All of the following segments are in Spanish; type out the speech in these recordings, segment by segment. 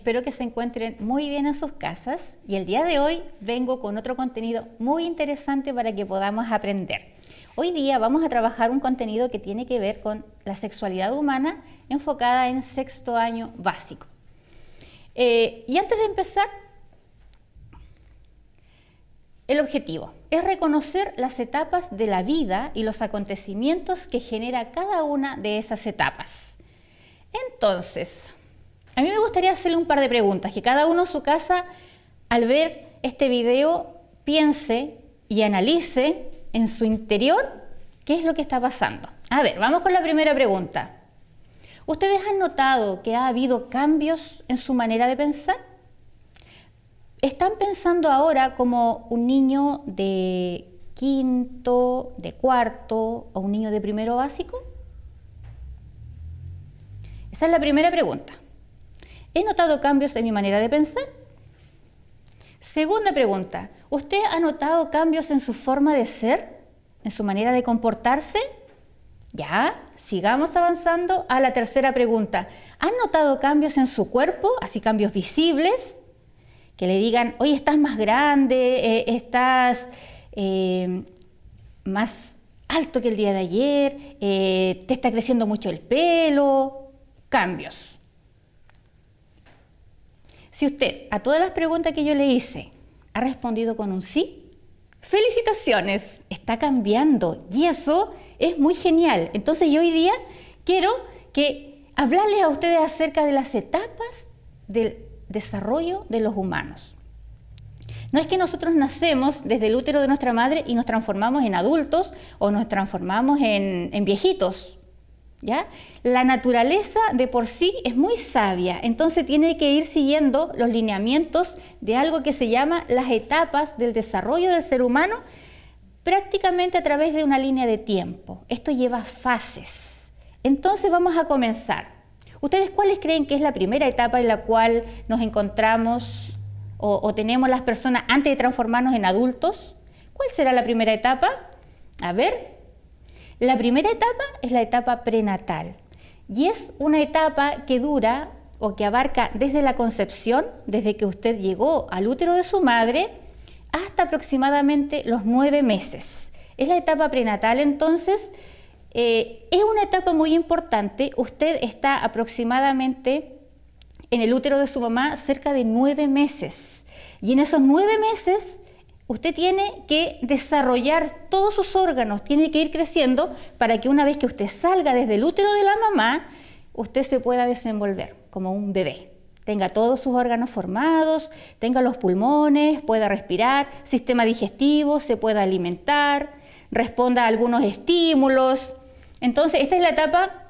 espero que se encuentren muy bien en sus casas y el día de hoy vengo con otro contenido muy interesante para que podamos aprender. Hoy día vamos a trabajar un contenido que tiene que ver con la sexualidad humana enfocada en sexto año básico. Y antes de empezar, el objetivo es reconocer las etapas de la vida y los acontecimientos que genera cada una de esas etapas. Entonces, a mí me gustaría hacerle un par de preguntas, que cada uno en su casa, al ver este video, piense y analice en su interior qué es lo que está pasando. A ver, vamos con la primera pregunta. ¿Ustedes han notado que ha habido cambios en su manera de pensar? ¿Están pensando ahora como un niño de quinto, de cuarto o un niño de primero básico? Esa es la primera pregunta. ¿He notado cambios en mi manera de pensar? Segunda pregunta. ¿Usted ha notado cambios en su forma de ser? ¿En su manera de comportarse? Ya, sigamos avanzando a la tercera pregunta. ¿Han notado cambios en su cuerpo? Así cambios visibles. Que le digan, oye, estás más grande, estás más alto que el día de ayer, te está creciendo mucho el pelo, cambios. Si usted a todas las preguntas que yo le hice ha respondido con un sí, felicitaciones, está cambiando y eso es muy genial. Entonces yo hoy día quiero hablarles a ustedes acerca de las etapas del desarrollo de los humanos. No es que nosotros nacemos desde el útero de nuestra madre y nos transformamos en adultos o nos transformamos en viejitos, ¿ya? La naturaleza de por sí es muy sabia, entonces tiene que ir siguiendo los lineamientos de algo que se llama las etapas del desarrollo del ser humano, prácticamente a través de una línea de tiempo. Esto lleva fases. Entonces vamos a comenzar. ¿Ustedes cuáles creen que es la primera etapa en la cual nos encontramos o tenemos las personas antes de transformarnos en adultos? ¿Cuál será la primera etapa? A ver, la primera etapa es la etapa prenatal y es una etapa que dura o que abarca desde la concepción, desde que usted llegó al útero de su madre, hasta aproximadamente los 9 meses. Es la etapa prenatal, entonces, es una etapa muy importante. Usted está aproximadamente en el útero de su mamá cerca de 9 meses. Y en esos 9 meses usted tiene que desarrollar todos sus órganos, tiene que ir creciendo para que una vez que usted salga desde el útero de la mamá, usted se pueda desenvolver como un bebé. Tenga todos sus órganos formados, tenga los pulmones, pueda respirar, sistema digestivo, se pueda alimentar, responda a algunos estímulos. Entonces, esta es la etapa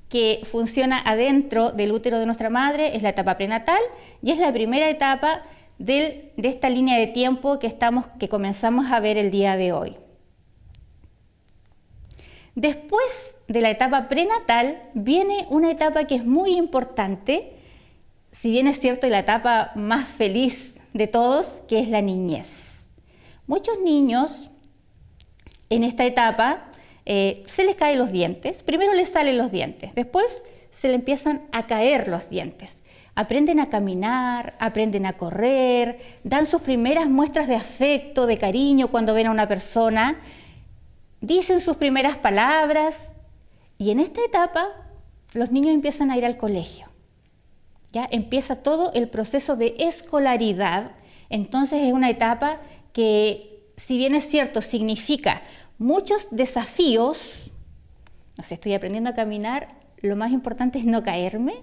que funciona adentro del útero de nuestra madre, es la etapa prenatal y es la primera etapa de esta línea de tiempo que comenzamos a ver el día de hoy. Después de la etapa prenatal viene una etapa que es muy importante, si bien es cierto, la etapa más feliz de todos, que es la niñez. Muchos niños en esta etapa se les caen los dientes, primero les salen los dientes, después se le empiezan a caer los dientes. Aprenden a caminar, aprenden a correr, dan sus primeras muestras de afecto, de cariño cuando ven a una persona, dicen sus primeras palabras y en esta etapa los niños empiezan a ir al colegio. Ya empieza todo el proceso de escolaridad, entonces es una etapa que, si bien es cierto, significa muchos desafíos. No sé, estoy aprendiendo a caminar, lo más importante es no caerme,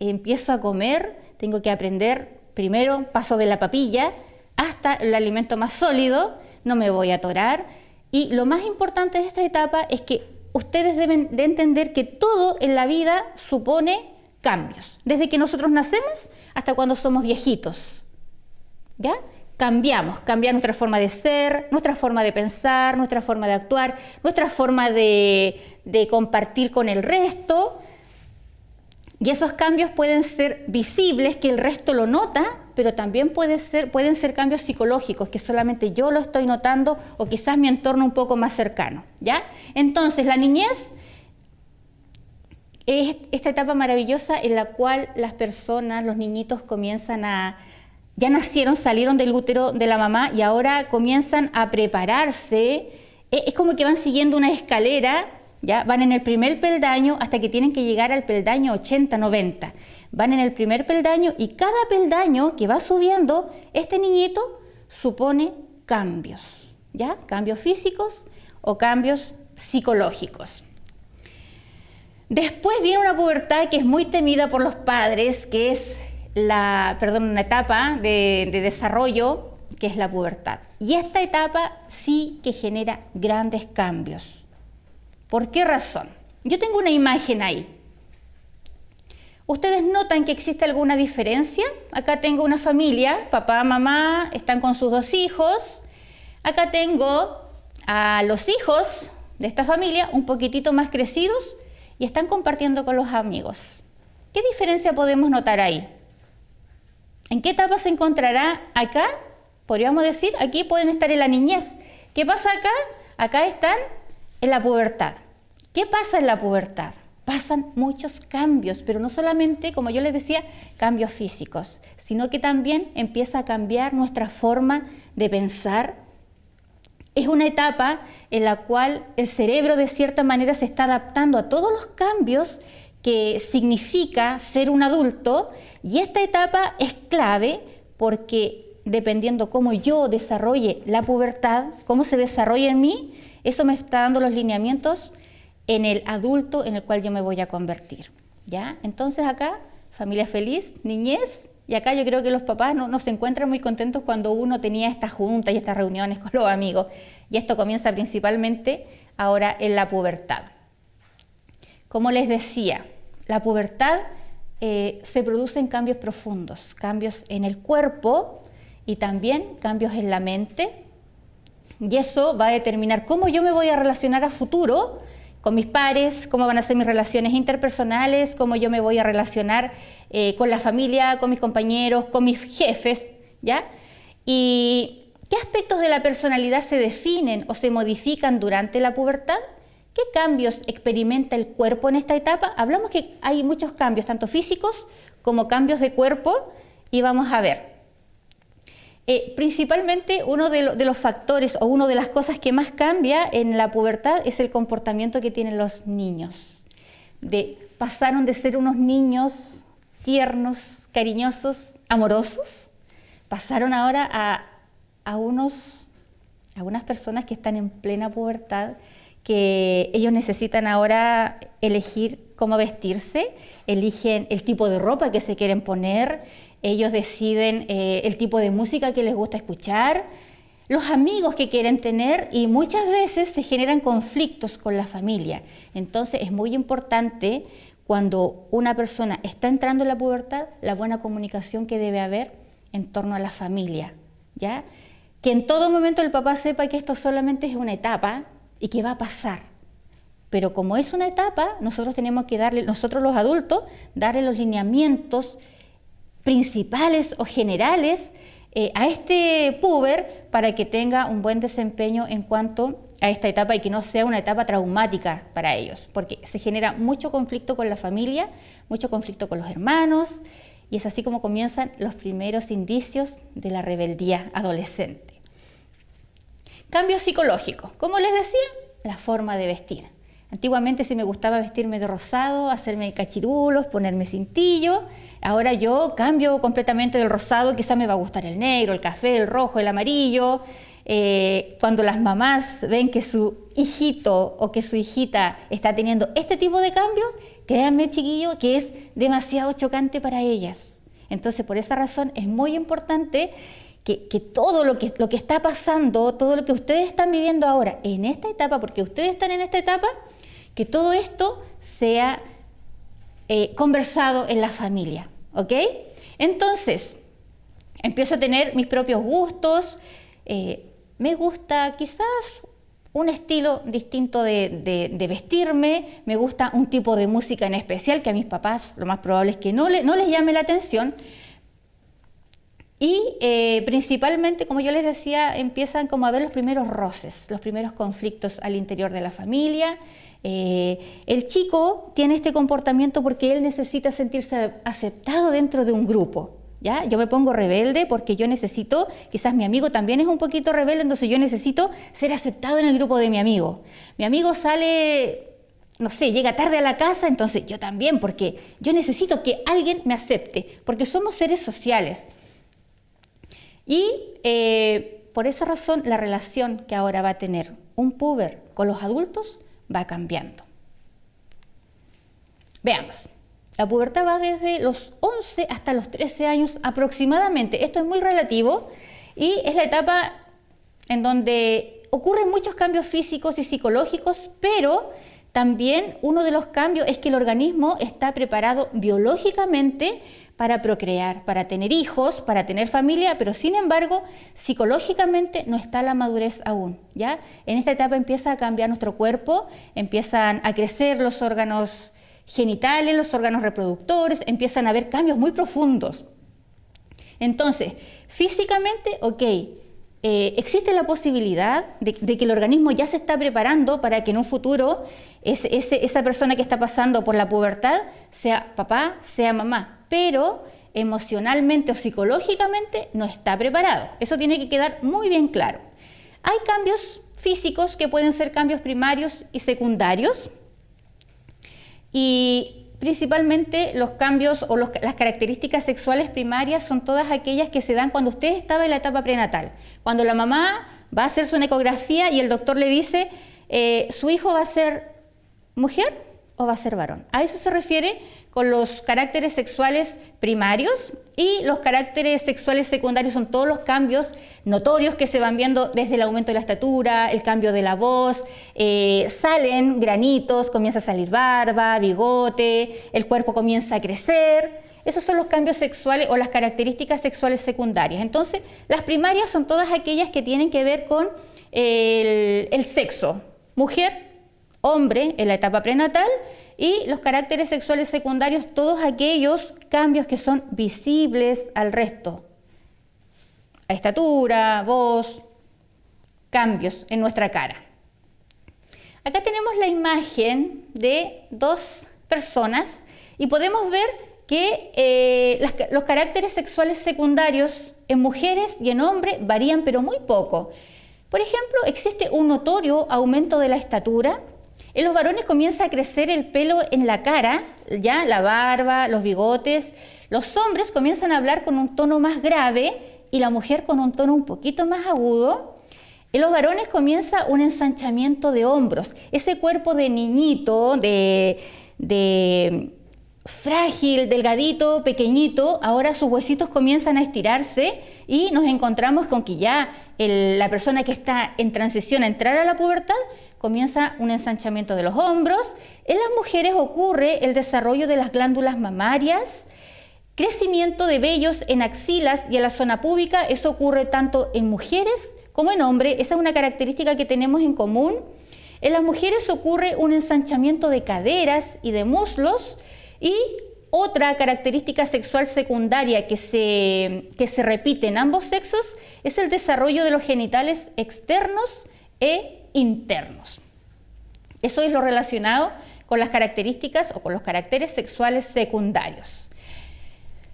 empiezo a comer, tengo que aprender, primero paso de la papilla hasta el alimento más sólido, no me voy a atorar y lo más importante de esta etapa es que ustedes deben de entender que todo en la vida supone cambios, desde que nosotros nacemos hasta cuando somos viejitos, ¿ya? Cambia nuestra forma de ser, nuestra forma de pensar, nuestra forma de actuar, nuestra forma de compartir con el resto. Y esos cambios pueden ser visibles, que el resto lo nota, pero también pueden ser cambios psicológicos, que solamente yo lo estoy notando o quizás mi entorno un poco más cercano, ¿ya? Entonces, la niñez es esta etapa maravillosa en la cual las personas, los niñitos comienzan ya nacieron, salieron del útero de la mamá y ahora comienzan a prepararse. Es como que van siguiendo una escalera, ya van en el primer peldaño hasta que tienen que llegar al peldaño 80, 90. Van en el primer peldaño y cada peldaño que va subiendo, este niñito supone cambios, ¿ya? Cambios físicos o cambios psicológicos. Después viene una pubertad que es muy temida por los padres, que es una etapa de desarrollo, que es la pubertad. Y esta etapa sí que genera grandes cambios. ¿Por qué razón? Yo tengo una imagen ahí. ¿Ustedes notan que existe alguna diferencia? Acá tengo una familia, papá, mamá, están con sus 2 hijos. Acá tengo a los hijos de esta familia un poquitito más crecidos y están compartiendo con los amigos. ¿Qué diferencia podemos notar ahí? ¿En qué etapa se encontrará acá? Podríamos decir, aquí pueden estar en la niñez. ¿Qué pasa acá? Acá están en la pubertad. ¿Qué pasa en la pubertad? Pasan muchos cambios, pero no solamente, como yo les decía, cambios físicos, sino que también empieza a cambiar nuestra forma de pensar. Es una etapa en la cual el cerebro de cierta manera se está adaptando a todos los cambios que significa ser un adulto, y esta etapa es clave porque dependiendo cómo yo desarrolle la pubertad, cómo se desarrolla en mí, eso me está dando los lineamientos en el adulto en el cual yo me voy a convertir, ¿ya? Entonces acá, familia feliz, niñez, y acá yo creo que los papás no se encuentran muy contentos cuando uno tenía estas juntas y estas reuniones con los amigos, y esto comienza principalmente ahora en la pubertad. Como les decía, la pubertad se producen cambios profundos, cambios en el cuerpo y también cambios en la mente, y eso va a determinar cómo yo me voy a relacionar a futuro con mis pares, cómo van a ser mis relaciones interpersonales, cómo yo me voy a relacionar con la familia, con mis compañeros, con mis jefes, ¿ya? Y ¿qué aspectos de la personalidad se definen o se modifican durante la pubertad? ¿Qué cambios experimenta el cuerpo en esta etapa? Hablamos que hay muchos cambios, tanto físicos como cambios de cuerpo, y vamos a ver. Principalmente uno de los factores o una de las cosas que más cambia en la pubertad es el comportamiento que tienen los niños. Pasaron de ser unos niños tiernos, cariñosos, amorosos, pasaron ahora a unas personas que están en plena pubertad, que ellos necesitan ahora elegir cómo vestirse, eligen el tipo de ropa que se quieren poner, ellos deciden el tipo de música que les gusta escuchar, los amigos que quieren tener, y muchas veces se generan conflictos con la familia. Entonces es muy importante, cuando una persona está entrando en la pubertad, la buena comunicación que debe haber en torno a la familia, ¿ya? Que en todo momento el papá sepa que esto solamente es una etapa y que va a pasar. Pero como es una etapa, nosotros tenemos que nosotros los adultos, darle los lineamientos principales o generales a este puber para que tenga un buen desempeño en cuanto a esta etapa y que no sea una etapa traumática para ellos, porque se genera mucho conflicto con la familia, mucho conflicto con los hermanos, y es así como comienzan los primeros indicios de la rebeldía adolescente. Cambio psicológico, como les decía, la forma de vestir. Antiguamente sí me gustaba vestirme de rosado, hacerme cachirulos, ponerme cintillo. Ahora yo cambio completamente del rosado, quizás me va a gustar el negro, el café, el rojo, el amarillo. Cuando las mamás ven que su hijito o que su hijita está teniendo este tipo de cambio, créanme, chiquillos, que es demasiado chocante para ellas. Entonces, por esa razón es muy importante que todo lo que está pasando, todo lo que ustedes están viviendo ahora en esta etapa, porque ustedes están en esta etapa, que todo esto sea conversado en la familia, ¿ok? Entonces, empiezo a tener mis propios gustos, me gusta quizás un estilo distinto de vestirme, me gusta un tipo de música en especial que a mis papás lo más probable es que no les llame la atención, Y principalmente, como yo les decía, empiezan como a ver los primeros roces, los primeros conflictos al interior de la familia. El chico tiene este comportamiento porque él necesita sentirse aceptado dentro de un grupo. ¿Ya? Yo me pongo rebelde porque yo necesito, quizás mi amigo también es un poquito rebelde, entonces yo necesito ser aceptado en el grupo de mi amigo. Mi amigo sale, no sé, llega tarde a la casa, entonces yo también, porque yo necesito que alguien me acepte, porque somos seres sociales. Y por esa razón la relación que ahora va a tener un puber con los adultos va cambiando. Veamos. La pubertad va desde los 11 hasta los 13 años aproximadamente. Esto es muy relativo y es la etapa en donde ocurren muchos cambios físicos y psicológicos, pero también uno de los cambios es que el organismo está preparado biológicamente para procrear, para tener hijos, para tener familia, pero sin embargo, psicológicamente no está la madurez aún, ¿ya? En esta etapa empieza a cambiar nuestro cuerpo, empiezan a crecer los órganos genitales, los órganos reproductores, empiezan a haber cambios muy profundos. Entonces, físicamente, ok, existe la posibilidad de que el organismo ya se está preparando para que en un futuro esa persona que está pasando por la pubertad sea papá, sea mamá, pero emocionalmente o psicológicamente no está preparado. Eso tiene que quedar muy bien claro. Hay cambios físicos que pueden ser cambios primarios y secundarios, y principalmente los cambios o las características sexuales primarias son todas aquellas que se dan cuando usted estaba en la etapa prenatal. Cuando la mamá va a hacerse una ecografía y el doctor le dice, ¿su hijo va a ser mujer o va a ser varón? A eso se refiere con los caracteres sexuales primarios, y los caracteres sexuales secundarios son todos los cambios notorios que se van viendo desde el aumento de la estatura, el cambio de la voz, salen granitos, comienza a salir barba, bigote, el cuerpo comienza a crecer. Esos son los cambios sexuales o las características sexuales secundarias. Entonces, las primarias son todas aquellas que tienen que ver con el sexo, mujer, hombre en la etapa prenatal, y los caracteres sexuales secundarios, todos aquellos cambios que son visibles al resto. Estatura, voz, cambios en nuestra cara. Acá tenemos la imagen de dos personas y podemos ver que los caracteres sexuales secundarios en mujeres y en hombres varían, pero muy poco. Por ejemplo, existe un notorio aumento de la estatura. En los varones comienza a crecer el pelo en la cara, ya la barba, los bigotes. Los hombres comienzan a hablar con un tono más grave y la mujer con un tono un poquito más agudo. En los varones comienza un ensanchamiento de hombros. Ese cuerpo de niñito, de frágil, delgadito, pequeñito, ahora sus huesitos comienzan a estirarse y nos encontramos con que ya la persona que está en transición a entrar a la pubertad comienza un ensanchamiento de los hombros. En las mujeres ocurre el desarrollo de las glándulas mamarias, crecimiento de vellos en axilas y en la zona púbica. Eso ocurre tanto en mujeres como en hombres. Esa es una característica que tenemos en común. En las mujeres ocurre un ensanchamiento de caderas y de muslos, y otra característica sexual secundaria que se repite en ambos sexos es el desarrollo de los genitales externos e internos. Eso es lo relacionado con las características o con los caracteres sexuales secundarios.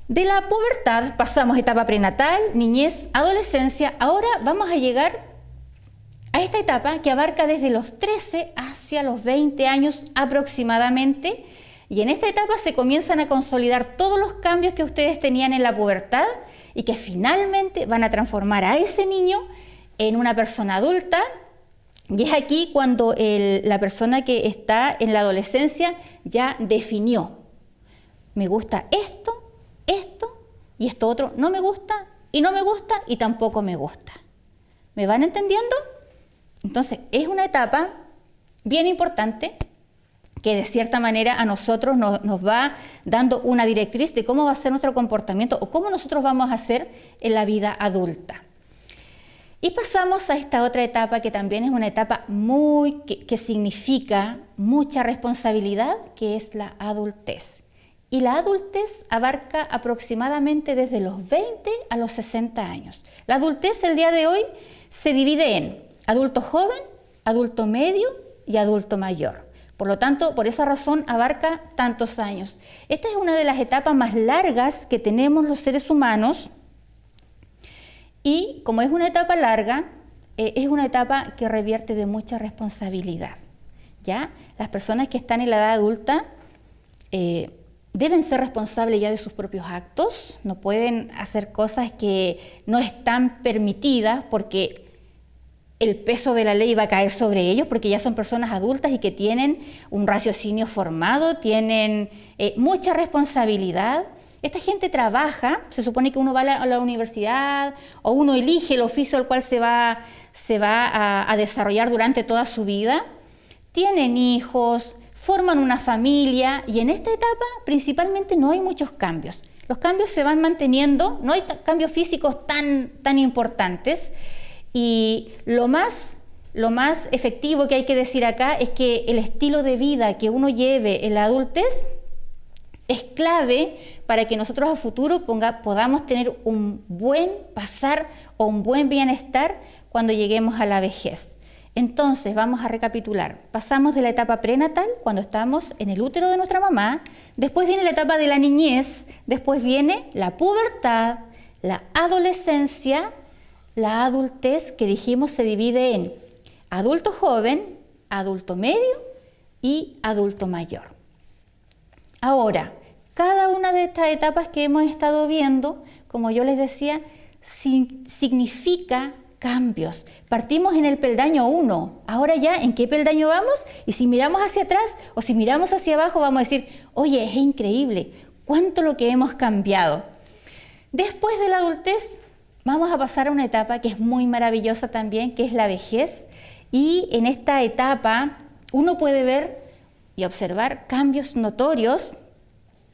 De la pubertad pasamos a etapa prenatal, niñez, adolescencia. Ahora vamos a llegar a esta etapa que abarca desde los 13 hacia los 20 años aproximadamente, y en esta etapa se comienzan a consolidar todos los cambios que ustedes tenían en la pubertad y que finalmente van a transformar a ese niño en una persona adulta. Y es aquí cuando la persona que está en la adolescencia ya definió: me gusta esto, esto y esto otro no me gusta, y no me gusta y tampoco me gusta. ¿Me van entendiendo? Entonces es una etapa bien importante que de cierta manera a nosotros nos va dando una directriz de cómo va a ser nuestro comportamiento o cómo nosotros vamos a hacer en la vida adulta. Y pasamos a esta otra etapa que también es una etapa que significa mucha responsabilidad, que es la adultez. y la adultez abarca aproximadamente desde los 20 a los 60 años. La adultez el día de hoy se divide en adulto joven, adulto medio y adulto mayor. Por lo tanto, por esa razón abarca tantos años. Esta es una de las etapas más largas que tenemos los seres humanos y como es una etapa larga, es una etapa que revierte de mucha responsabilidad, ¿ya? Las personas que están en la edad adulta deben ser responsables ya de sus propios actos, no pueden hacer cosas que no están permitidas porque el peso de la ley va a caer sobre ellos, porque ya son personas adultas y que tienen un raciocinio formado, tienen mucha responsabilidad. Esta gente trabaja, se supone que uno va a la universidad o uno elige el oficio al cual se va a desarrollar durante toda su vida, tienen hijos, forman una familia y en esta etapa principalmente no hay muchos cambios. Los cambios se van manteniendo, no hay cambios físicos tan importantes y lo más efectivo que hay que decir acá es que el estilo de vida que uno lleve en la adultez es clave para que nosotros a futuro podamos tener un buen pasar o un buen bienestar cuando lleguemos a la vejez. Entonces, vamos a recapitular. Pasamos de la etapa prenatal, cuando estamos en el útero de nuestra mamá, después viene la etapa de la niñez, después viene la pubertad, la adolescencia, la adultez, que dijimos se divide en adulto joven, adulto medio y adulto mayor. Ahora, cada una de estas etapas que hemos estado viendo, como yo les decía, significa cambios. Partimos en el peldaño 1, ahora ya ¿en qué peldaño vamos? Y si miramos hacia atrás o si miramos hacia abajo vamos a decir, oye, es increíble, cuánto lo que hemos cambiado. Después de la adultez vamos a pasar a una etapa que es muy maravillosa también, que es la vejez, y en esta etapa uno puede ver y observar cambios notorios,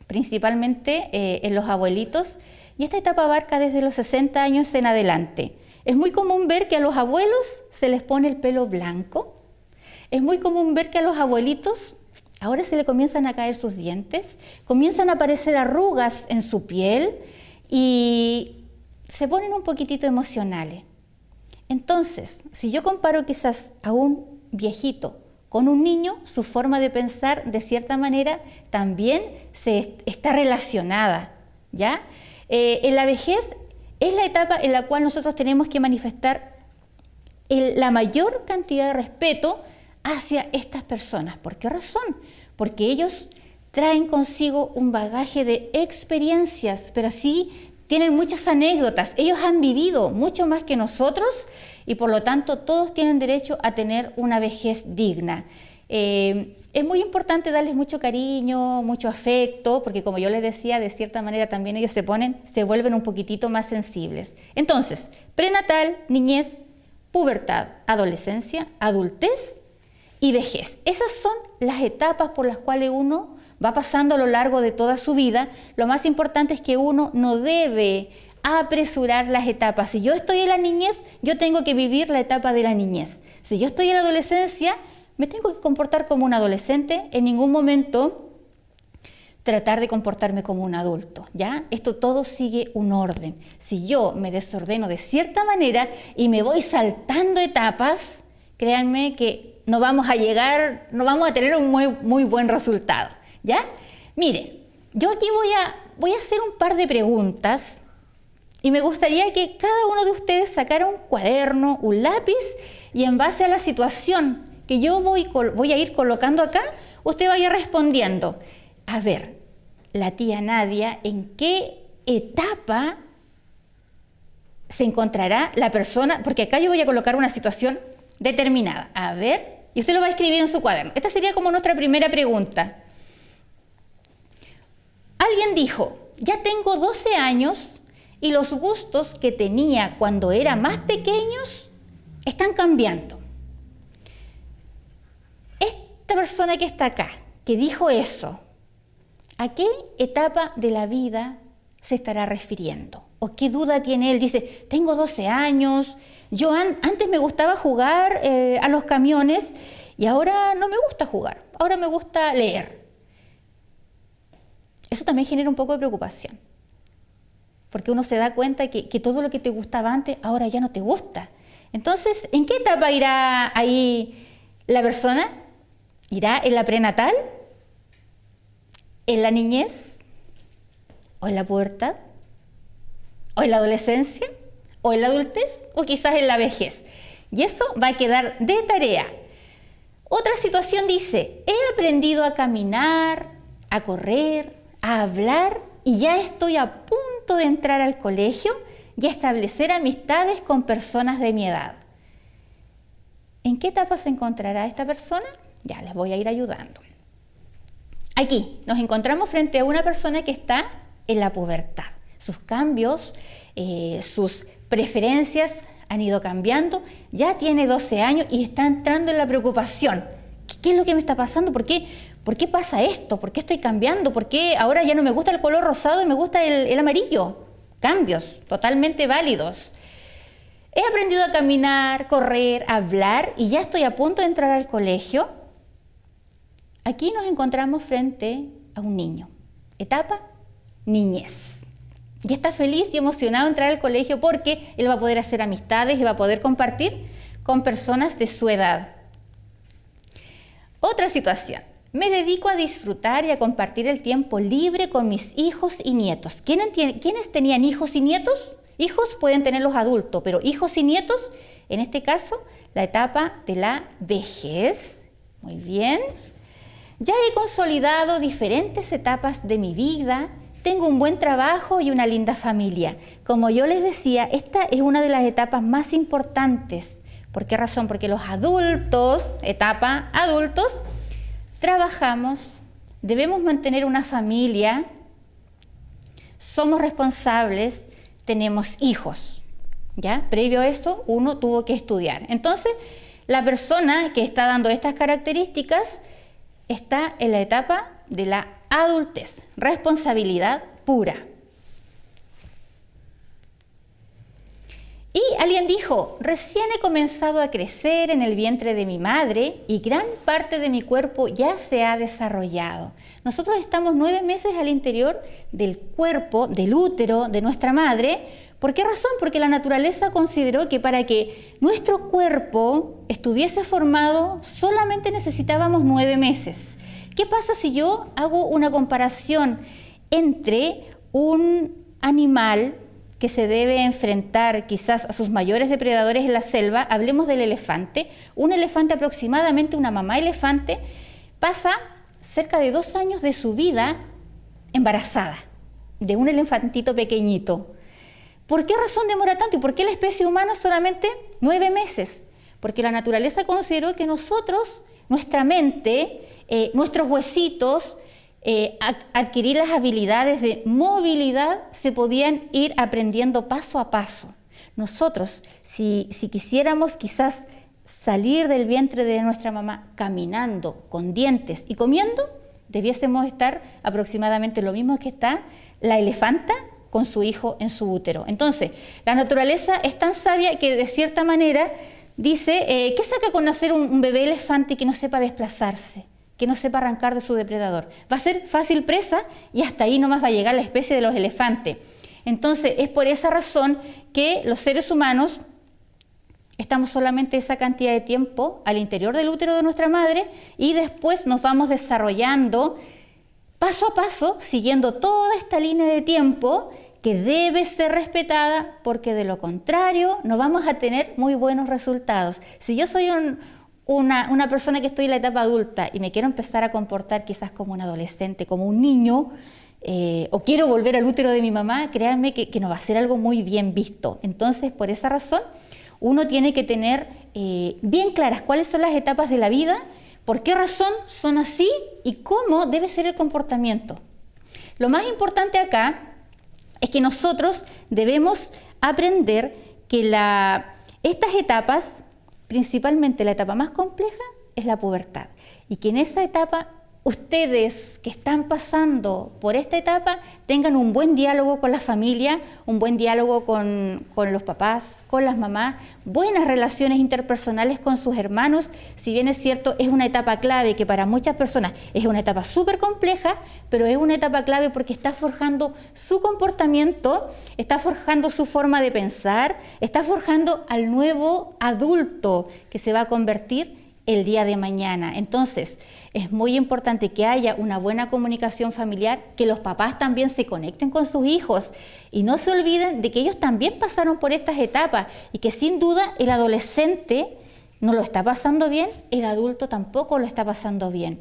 principalmente en los abuelitos, y esta etapa abarca desde los 60 años en adelante. Es muy común ver que a los abuelos se les pone el pelo blanco, es muy común ver que a los abuelitos ahora se le comienzan a caer sus dientes, comienzan a aparecer arrugas en su piel y se ponen un poquitito emocionales. Entonces, si yo comparo quizás a un viejito con un niño, su forma de pensar de cierta manera también está relacionada, ¿ya? En la vejez es la etapa en la cual nosotros tenemos que manifestar la mayor cantidad de respeto hacia estas personas. ¿Por qué razón? Porque ellos traen consigo un bagaje de experiencias, pero sí tienen muchas anécdotas. Ellos han vivido mucho más que nosotros y por lo tanto todos tienen derecho a tener una vejez digna. Es muy importante darles mucho cariño, mucho afecto, porque como yo les decía, de cierta manera también ellos se vuelven un poquitito más sensibles. Entonces, prenatal, niñez, pubertad, adolescencia, adultez y vejez. Esas son las etapas por las cuales uno va pasando a lo largo de toda su vida. Lo más importante es que uno no debe apresurar las etapas. Si yo estoy en la niñez, yo tengo que vivir la etapa de la niñez. Si yo estoy en la adolescencia, me tengo que comportar como un adolescente, en ningún momento tratar de comportarme como un adulto, ¿ya? Esto todo sigue un orden. Si yo me desordeno de cierta manera y me voy saltando etapas, créanme que no vamos a tener un muy buen resultado, ¿ya? Mire, yo aquí voy a hacer un par de preguntas y me gustaría que cada uno de ustedes sacara un cuaderno, un lápiz y en base a la situación que yo voy a ir colocando acá, usted vaya respondiendo. A ver, la tía Nadia, ¿en qué etapa se encontrará la persona? Porque acá yo voy a colocar una situación determinada. A ver, y usted lo va a escribir en su cuaderno. Esta sería como nuestra primera pregunta. Alguien dijo, ya tengo 12 años y los gustos que tenía cuando era más pequeños están cambiando. Esta persona que está acá, que dijo eso, ¿a qué etapa de la vida se estará refiriendo? ¿O qué duda tiene él? Dice, tengo 12 años, yo antes me gustaba jugar a los camiones y ahora no me gusta jugar, ahora me gusta leer. Eso también genera un poco de preocupación, porque uno se da cuenta que todo lo que te gustaba antes ahora ya no te gusta. Entonces, ¿en qué etapa irá ahí la persona? ¿Irá en la prenatal? ¿En la niñez? ¿O en la pubertad? ¿O en la adolescencia? ¿O en la adultez? ¿O quizás en la vejez? Y eso va a quedar de tarea. Otra situación dice, he aprendido a caminar, a correr, a hablar y ya estoy a punto de entrar al colegio y establecer amistades con personas de mi edad. ¿En qué etapa se encontrará esta persona? Ya les voy a ir ayudando. Aquí nos encontramos frente a una persona que está en la pubertad. Sus cambios, sus preferencias han ido cambiando, ya tiene 12 años y está entrando en la preocupación. ¿Qué es lo que me está pasando? ¿Por qué pasa esto? ¿Por qué estoy cambiando? ¿Por qué ahora ya no me gusta el color rosado y me gusta el amarillo? Cambios totalmente válidos. He aprendido a caminar, correr, hablar y ya estoy a punto de entrar al colegio. Aquí nos encontramos frente a un niño. Etapa, niñez. Y está feliz y emocionado de entrar al colegio porque él va a poder hacer amistades y va a poder compartir con personas de su edad. Otra situación. Me dedico a disfrutar y a compartir el tiempo libre con mis hijos y nietos. ¿Quiénes tenían hijos y nietos? Hijos pueden tener los adultos, pero hijos y nietos, en este caso, la etapa de la vejez. Muy bien. Ya he consolidado diferentes etapas de mi vida. Tengo un buen trabajo y una linda familia. Como yo les decía, esta es una de las etapas más importantes. ¿Por qué razón? Porque los adultos, etapa adultos, trabajamos, debemos mantener una familia, somos responsables, tenemos hijos. ¿Ya? Previo a eso, uno tuvo que estudiar. Entonces, la persona que está dando estas características está en la etapa de la adultez, responsabilidad pura. Y alguien dijo, recién he comenzado a crecer en el vientre de mi madre y gran parte de mi cuerpo ya se ha desarrollado. Nosotros estamos 9 meses al interior del cuerpo, del útero de nuestra madre. ¿Por qué razón? Porque la naturaleza consideró que para que nuestro cuerpo estuviese formado solamente necesitábamos 9 meses. ¿Qué pasa si yo hago una comparación entre un animal que se debe enfrentar quizás a sus mayores depredadores en la selva? Hablemos del elefante. Un elefante aproximadamente, una mamá elefante, pasa cerca de 2 años de su vida embarazada de un elefantito pequeñito. ¿Por qué razón demora tanto? ¿Y por qué la especie humana solamente 9 meses? Porque la naturaleza consideró que nosotros, nuestra mente, nuestros huesitos, adquirir las habilidades de movilidad se podían ir aprendiendo paso a paso. Nosotros, si quisiéramos quizás salir del vientre de nuestra mamá caminando, con dientes y comiendo, debiésemos estar aproximadamente lo mismo que está la elefanta con su hijo en su útero. Entonces, la naturaleza es tan sabia que de cierta manera dice, ¿qué saca con nacer un bebé elefante que no sepa desplazarse? Que no sepa arrancar de su depredador. Va a ser fácil presa y hasta ahí nomás va a llegar la especie de los elefantes. Entonces, es por esa razón que los seres humanos estamos solamente esa cantidad de tiempo al interior del útero de nuestra madre y después nos vamos desarrollando paso a paso, siguiendo toda esta línea de tiempo que debe ser respetada, porque de lo contrario no vamos a tener muy buenos resultados. Si yo soy una persona que estoy en la etapa adulta y me quiero empezar a comportar quizás como un adolescente, como un niño, o quiero volver al útero de mi mamá, créanme que no va a ser algo muy bien visto. Entonces, por esa razón, uno tiene que tener bien claras cuáles son las etapas de la vida, por qué razón son así y cómo debe ser el comportamiento. Lo más importante acá es que nosotros debemos aprender que estas etapas, principalmente la etapa más compleja, es la pubertad. Y que en esa etapa ustedes que están pasando por esta etapa tengan un buen diálogo con la familia, un buen diálogo con los papás, con las mamás, buenas relaciones interpersonales con sus hermanos. Si bien es cierto, es una etapa clave que para muchas personas es una etapa súper compleja, pero es una etapa clave porque está forjando su comportamiento, está forjando su forma de pensar, está forjando al nuevo adulto que se va a convertir el día de mañana. Entonces, es muy importante que haya una buena comunicación familiar, que los papás también se conecten con sus hijos y no se olviden de que ellos también pasaron por estas etapas y que sin duda el adolescente no lo está pasando bien, el adulto tampoco lo está pasando bien.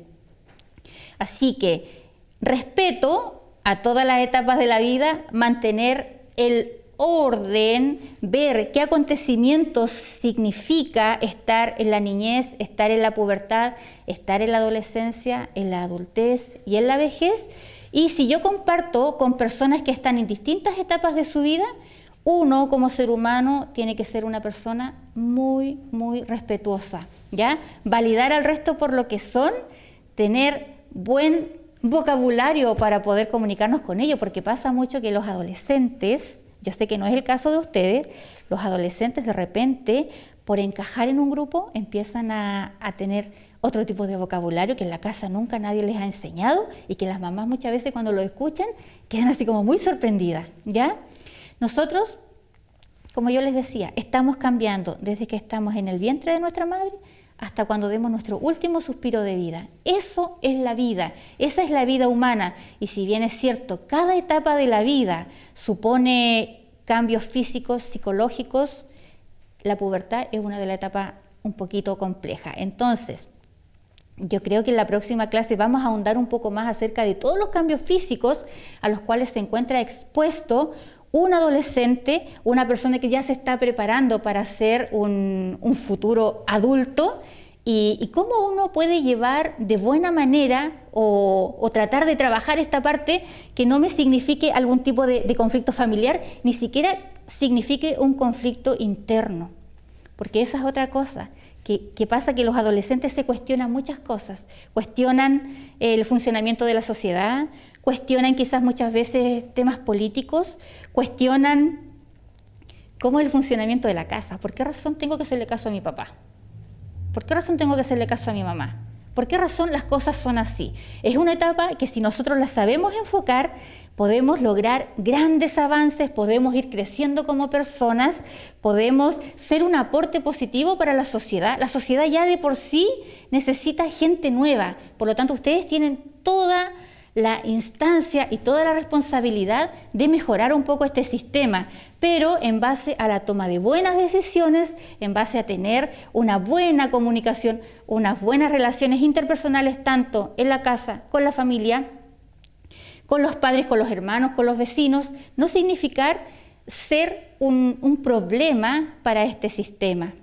Así que respeto a todas las etapas de la vida, mantener el orden, ver qué acontecimientos significa estar en la niñez, estar en la pubertad, estar en la adolescencia, en la adultez y en la vejez. Y si yo comparto con personas que están en distintas etapas de su vida, uno como ser humano tiene que ser una persona muy, muy respetuosa, ¿ya? Validar al resto por lo que son, tener buen vocabulario para poder comunicarnos con ellos, porque pasa mucho que los adolescentes, yo sé que no es el caso de ustedes, los adolescentes de repente, por encajar en un grupo, empiezan a tener otro tipo de vocabulario que en la casa nunca nadie les ha enseñado y que las mamás muchas veces cuando lo escuchan quedan así como muy sorprendidas, ¿ya? Nosotros, como yo les decía, estamos cambiando desde que estamos en el vientre de nuestra madre hasta cuando demos nuestro último suspiro de vida. Eso es la vida, esa es la vida humana. Y si bien es cierto, cada etapa de la vida supone cambios físicos, psicológicos, la pubertad es una de las etapas un poquito compleja. Entonces, yo creo que en la próxima clase vamos a ahondar un poco más acerca de todos los cambios físicos a los cuales se encuentra expuesto un adolescente, una persona que ya se está preparando para ser un futuro adulto y cómo uno puede llevar de buena manera o tratar de trabajar esta parte que no me signifique algún tipo de conflicto familiar, ni siquiera signifique un conflicto interno, porque esa es otra cosa. Que pasa que los adolescentes se cuestionan muchas cosas, cuestionan el funcionamiento de la sociedad, cuestionan quizás muchas veces temas políticos, cuestionan cómo es el funcionamiento de la casa. ¿Por qué razón tengo que hacerle caso a mi papá? ¿Por qué razón tengo que hacerle caso a mi mamá? ¿Por qué razón las cosas son así? Es una etapa que si nosotros la sabemos enfocar, podemos lograr grandes avances, podemos ir creciendo como personas, podemos ser un aporte positivo para la sociedad. La sociedad ya de por sí necesita gente nueva, por lo tanto ustedes tienen toda la instancia y toda la responsabilidad de mejorar un poco este sistema, pero en base a la toma de buenas decisiones, en base a tener una buena comunicación, unas buenas relaciones interpersonales, tanto en la casa, con la familia, con los padres, con los hermanos, con los vecinos, no significar ser un problema para este sistema.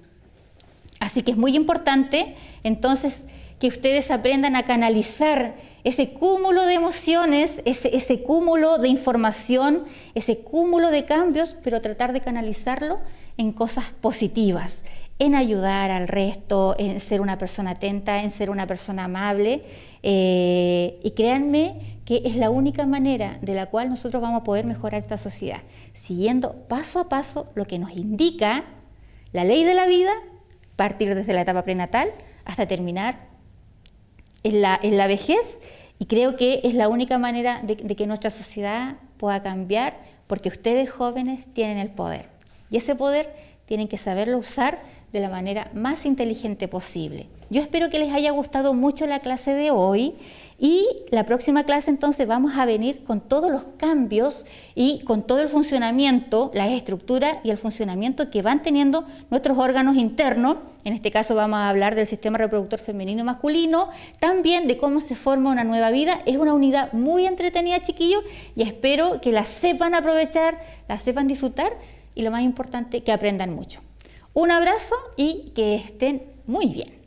Así que es muy importante, entonces, que ustedes aprendan a canalizar ese cúmulo de emociones, ese cúmulo de información, ese cúmulo de cambios, pero tratar de canalizarlo en cosas positivas, en ayudar al resto, en ser una persona atenta, en ser una persona amable. Y créanme que es la única manera de la cual nosotros vamos a poder mejorar esta sociedad, siguiendo paso a paso lo que nos indica la ley de la vida, partir desde la etapa prenatal hasta terminar en la vejez, y creo que es la única manera de que nuestra sociedad pueda cambiar, porque ustedes jóvenes tienen el poder, y ese poder tienen que saberlo usar de la manera más inteligente posible. Yo espero que les haya gustado mucho la clase de hoy, y la próxima clase entonces vamos a venir con todos los cambios y con todo el funcionamiento, las estructuras y el funcionamiento que van teniendo nuestros órganos internos. En este caso vamos a hablar del sistema reproductor femenino y masculino, también de cómo se forma una nueva vida. Es una unidad muy entretenida, chiquillos, y espero que la sepan aprovechar, la sepan disfrutar y lo más importante, que aprendan mucho. Un abrazo y que estén muy bien.